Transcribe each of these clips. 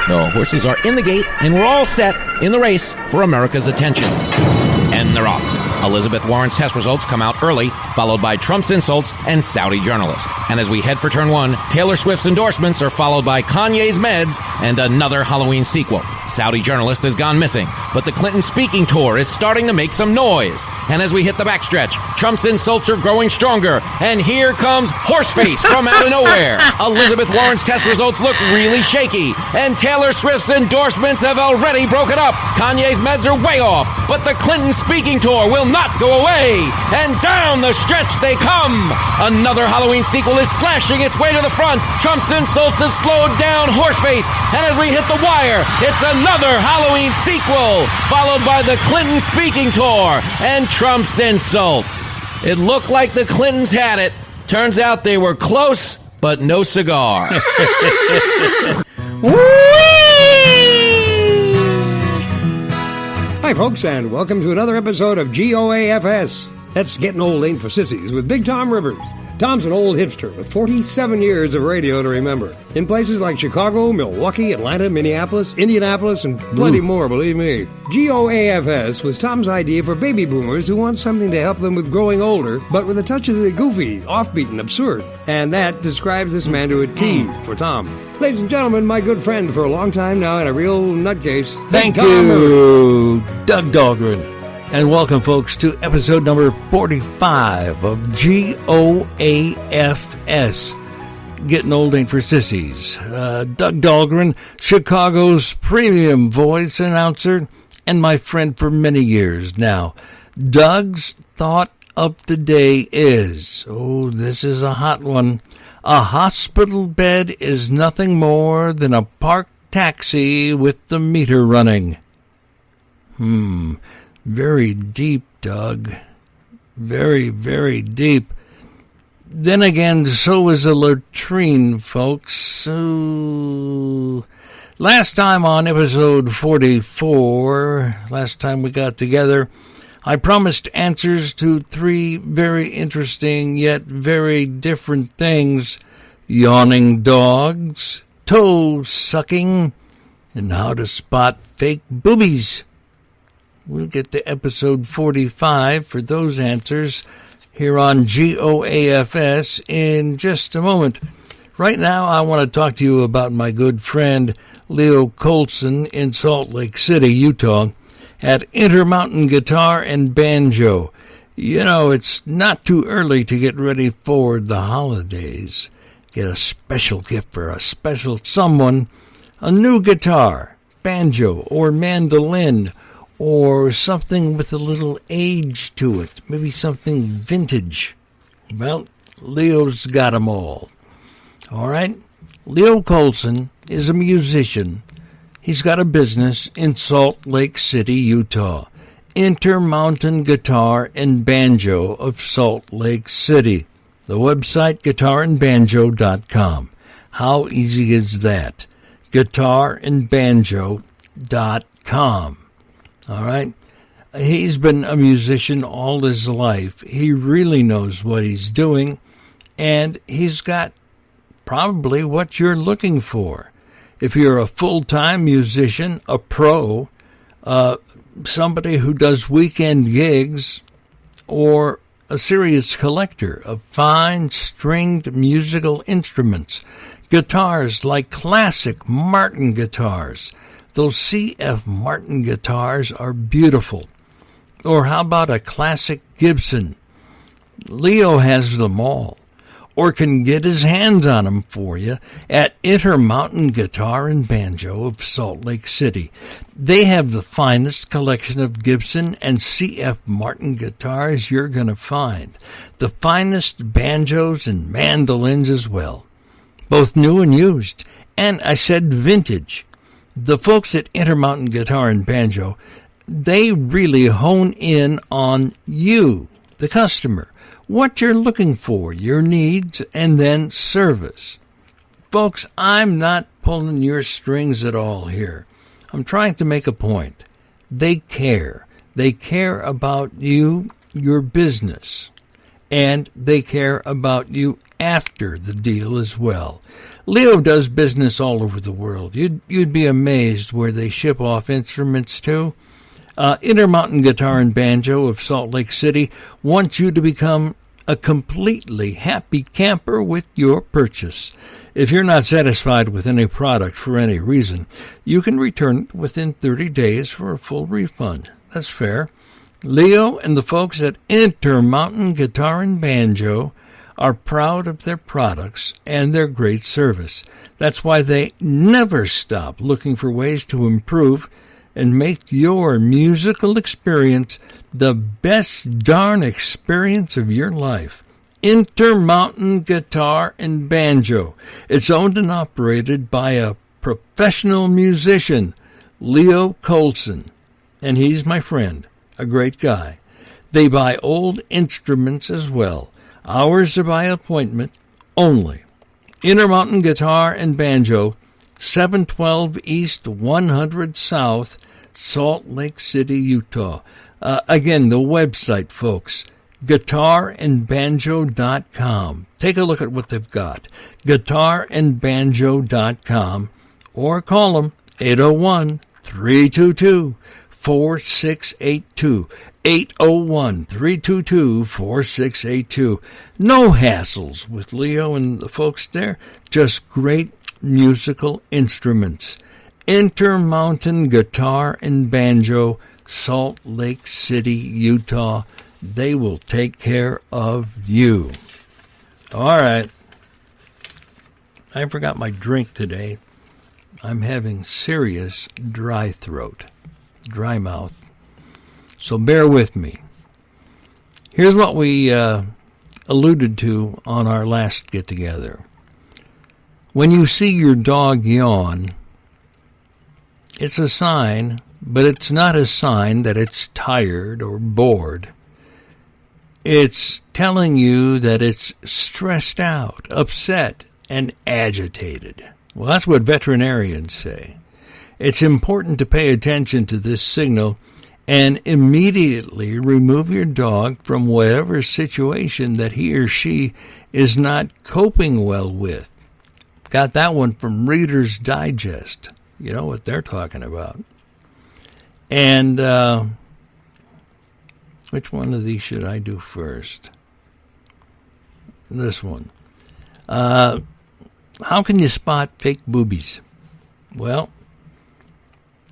The horses are in the gate, and we're all set in the race for America's attention. And they're off. Elizabeth Warren's test results come out early, followed by Trump's insults and Saudi journalists. And as we head for turn one, Taylor Swift's endorsements are followed by Kanye's meds and another Halloween sequel. Saudi journalist has gone missing, but the Clinton speaking tour is starting to make some noise. And as we hit the backstretch, Trump's insults are growing stronger, and here comes Horseface from out of nowhere. Elizabeth Warren's test results look really shaky, and Taylor Swift's endorsements have already broken up. Kanye's meds are way off, but the Clinton speaking tour will not go away, and down the stretch they come. Another Halloween sequel is slashing its way to the front. Trump's insults have slowed down Horseface, and as we hit the wire, it's another Halloween sequel, followed by the Clinton speaking tour and Trump's insults. It looked like the Clintons had it. Turns out they were close, but no cigar. Hi, folks, and welcome to another episode of G.O.A.F.S. That's Getting Old Ain't for Sissies with Big Tom Rivers. Tom's an old hipster with 47 years of radio to remember. In places like Chicago, Milwaukee, Atlanta, Minneapolis, Indianapolis, and plenty more, believe me. G.O.A.F.S. was Tom's idea for baby boomers who want something to help them with growing older, but with a touch of the goofy, offbeat, and absurd. And that describes this man to a T for Tom. Ladies and gentlemen, my good friend for a long time now and a real nutcase. Thank you, Doug Dahlgren. And welcome, folks, to episode number 45 of G.O.A.F.S. Getting Old Ain't for Sissies. Doug Dahlgren, Chicago's premium voice announcer, and my friend for many years now. Doug's thought of the day is, this is a hot one. A hospital bed is nothing more than a parked taxi with the meter running. Very deep, Doug. Very, very deep. Then again, so is a latrine, folks. So, last time on episode 44, last time we got together, I promised answers to 3 very interesting yet very different things: yawning dogs, toe-sucking, and how to spot fake boobies. We'll get to episode 45 for those answers here on G.O.A.F.S. in just a moment. Right now, I want to talk to you about my good friend Leo Colson in Salt Lake City, Utah, at Intermountain Guitar and Banjo. You know, it's not too early to get ready for the holidays. Get a special gift for a special someone, a new guitar, banjo, or mandolin, or something with a little age to it, maybe something vintage. Well, Leo's got 'em all. All right? Leo Colson is a musician. He's got a business in Salt Lake City, Utah. Intermountain Guitar and Banjo of Salt Lake City. The website, guitarandbanjo.com. How easy is that? guitarandbanjo.com. All right? He's been a musician all his life. He really knows what he's doing, and he's got probably what you're looking for. If you're a full-time musician, a pro, somebody who does weekend gigs, or a serious collector of fine stringed musical instruments, guitars like classic Martin guitars. Those C.F. Martin guitars are beautiful. Or how about a classic Gibson? Leo has them all, or can get his hands on them for you at Intermountain Guitar and Banjo of Salt Lake City. They have the finest collection of Gibson and C.F. Martin guitars you're going to find. The finest banjos and mandolins as well, both new and used. And I said vintage. The folks at Intermountain Guitar and Banjo, they really hone in on you, the customer, what you're looking for, your needs, and then service. Folks, I'm not pulling your strings at all here. I'm trying to make a point. They care. They care about you, your business, and they care about you after the deal as well. Leo does business all over the world. You'd be amazed where they ship off instruments to. Intermountain Guitar and Banjo of Salt Lake City wants you to become a completely happy camper with your purchase. If you're not satisfied with any product for any reason, you can return it within 30 days for a full refund. That's fair. Leo and the folks at Intermountain Guitar and Banjo are proud of their products and their great service. That's why they never stop looking for ways to improve and make your musical experience the best darn experience of your life. Intermountain Guitar and Banjo. It's owned and operated by a professional musician, Leo Colson, and he's my friend, a great guy. They buy old instruments as well. Hours are by appointment only. Intermountain Guitar and Banjo, 712 East 100 South, Salt Lake City, Utah. Again, the website, folks, guitarandbanjo.com. Take a look at what they've got. guitarandbanjo.com, or call them 801-322-4682. 801-322-4682. No hassles with Leo and the folks there. Just great musical instruments. Intermountain Guitar and Banjo, Salt Lake City, Utah. They will take care of you. All right. I forgot my drink today. I'm having serious dry throat, dry mouth. So bear with me. Here's what we alluded to on our last get-together. When you see your dog yawn, it's a sign, but it's not a sign that it's tired or bored. It's telling you that it's stressed out, upset, and agitated. Well, that's what veterinarians say. It's important to pay attention to this signal and immediately remove your dog from whatever situation that he or she is not coping well with. Got that one from Reader's Digest. You know what they're talking about. And which one of these should I do first? This one. How can you spot fake boobies? Well,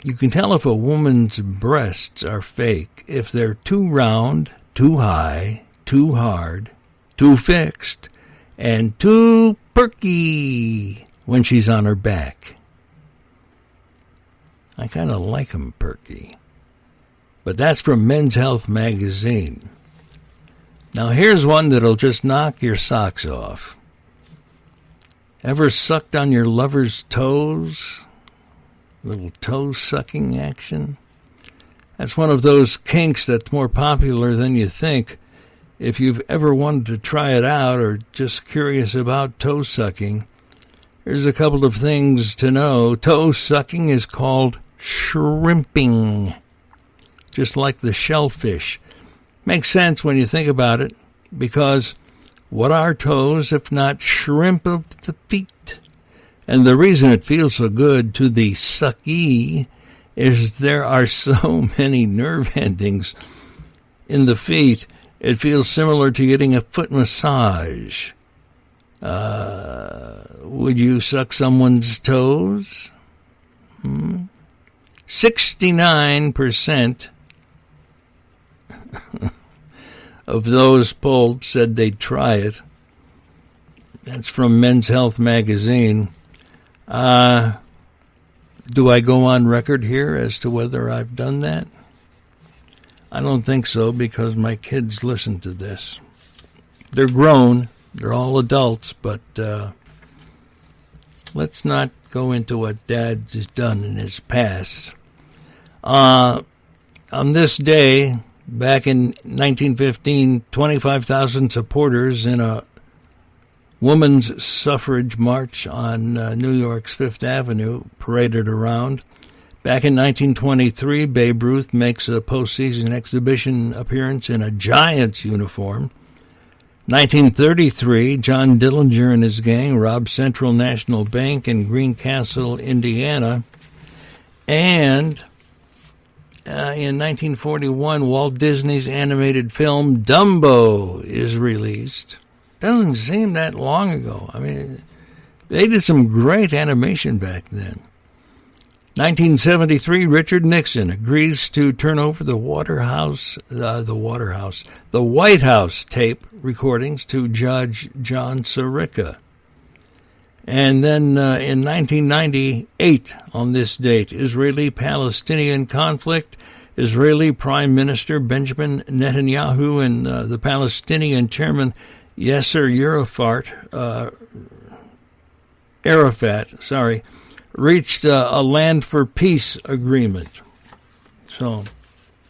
you can tell if a woman's breasts are fake if they're too round, too high, too hard, too fixed, and too perky when she's on her back. I kind of like 'em perky. But that's from Men's Health magazine. Now here's one that'll just knock your socks off. Ever sucked on your lover's toes? Little toe-sucking action? That's one of those kinks that's more popular than you think. If you've ever wanted to try it out or just curious about toe-sucking, here's a couple of things to know. Toe-sucking is called shrimping, just like the shellfish. Makes sense when you think about it, because what are toes if not shrimp of the feet? And the reason it feels so good to the suckee is there are so many nerve endings in the feet. It feels similar to getting a foot massage. Would you suck someone's toes? 69% of those polled said they'd try it. That's from Men's Health magazine. Do I go on record here as to whether I've done that? I don't think so, because my kids listen to this. They're grown. They're all adults, but let's not go into what Dad has done in his past. On this day, back in 1915, 25,000 supporters in a women's suffrage march on New York's Fifth Avenue paraded around. Back in 1923, Babe Ruth makes a postseason exhibition appearance in a Giants uniform. 1933, John Dillinger and his gang robbed Central National Bank in Greencastle, Indiana. And in 1941, Walt Disney's animated film Dumbo is released. Doesn't seem that long ago. I mean, they did some great animation back then. 1973, Richard Nixon agrees to turn over the White House tape recordings to Judge John Sirica. And then in 1998, on this date, Israeli-Palestinian conflict, Israeli Prime Minister Benjamin Netanyahu and the Palestinian chairman Yasser Arafat, reached a land for peace agreement. So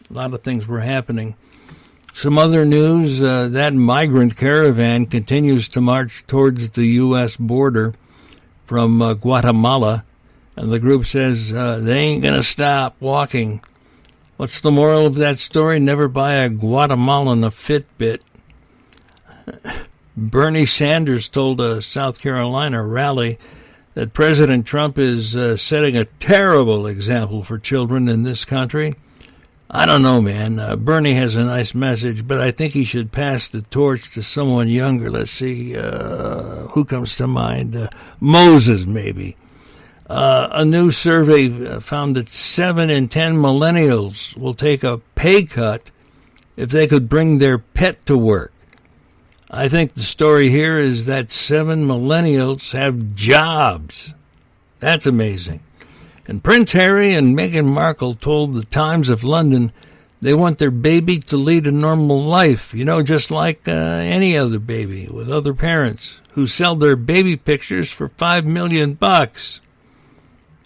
a lot of things were happening. Some other news, that migrant caravan continues to march towards the U.S. border from Guatemala, and the group says they ain't going to stop walking. What's the moral of that story? Never buy a Guatemalan a Fitbit. Bernie Sanders told a South Carolina rally that President Trump is setting a terrible example for children in this country. I don't know, man. Bernie has a nice message, but I think he should pass the torch to someone younger. Let's see, who comes to mind? Moses, maybe. A new survey found that 7 in 10 millennials will take a pay cut if they could bring their pet to work. I think the story here is that 7 millennials have jobs. That's amazing. And Prince Harry and Meghan Markle told the Times of London they want their baby to lead a normal life, just like any other baby with other parents who sell their baby pictures for $5 million.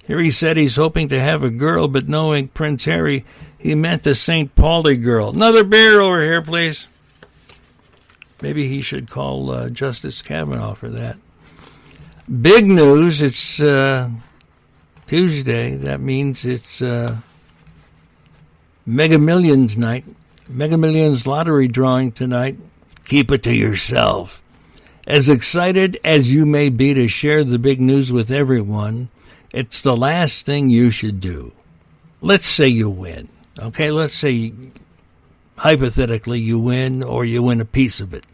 Here he said he's hoping to have a girl, but knowing Prince Harry, he meant a St. Pauli girl. Another beer over here, please. Maybe he should call Justice Kavanaugh for that. Big news, it's Tuesday. That means it's Mega Millions night. Mega Millions lottery drawing tonight. Keep it to yourself. As excited as you may be to share the big news with everyone, it's the last thing you should do. Let's say you win. Okay, let's say hypothetically you win or you win a piece of it.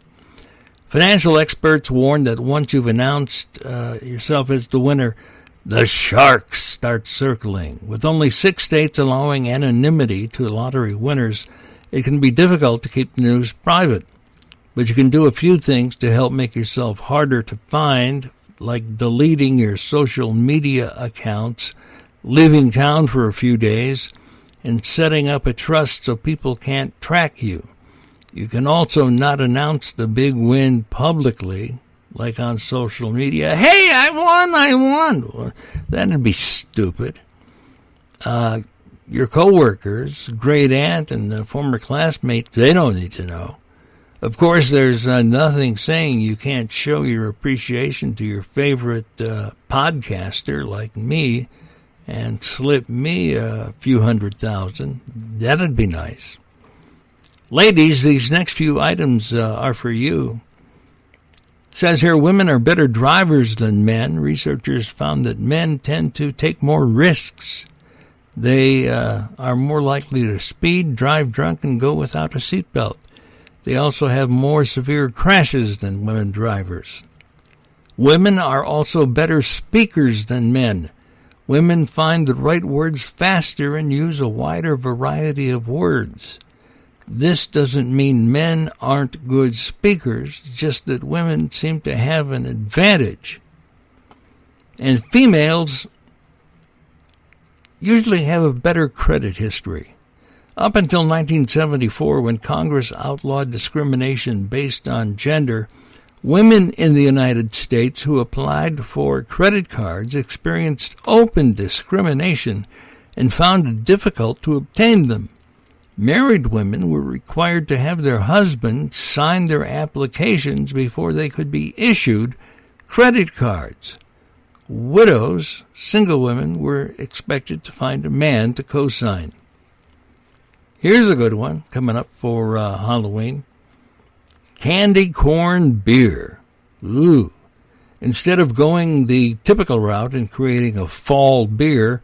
Financial experts warn that once you've announced yourself as the winner, the sharks start circling. With only 6 states allowing anonymity to lottery winners, it can be difficult to keep the news private. But you can do a few things to help make yourself harder to find, like deleting your social media accounts, leaving town for a few days, and setting up a trust so people can't track you. You can also not announce the big win publicly, like on social media. Hey, I won! Well, that'd be stupid. Your coworkers, great aunt, and former classmates, they don't need to know. Of course, there's nothing saying you can't show your appreciation to your favorite podcaster like me and slip me a few $100,000. That'd be nice. Ladies, these next few items are for you. It says here, women are better drivers than men. Researchers found that men tend to take more risks. They are more likely to speed, drive drunk, and go without a seatbelt. They also have more severe crashes than women drivers. Women are also better speakers than men. Women find the right words faster and use a wider variety of words. This doesn't mean men aren't good speakers, just that women seem to have an advantage. And females usually have a better credit history. Up until 1974, when Congress outlawed discrimination based on gender, women in the United States who applied for credit cards experienced open discrimination and found it difficult to obtain them. Married women were required to have their husbands sign their applications before they could be issued credit cards. Widows, single women, were expected to find a man to co-sign. Here's a good one coming up for Halloween. Candy corn beer. Ooh. Instead of going the typical route and creating a fall beer,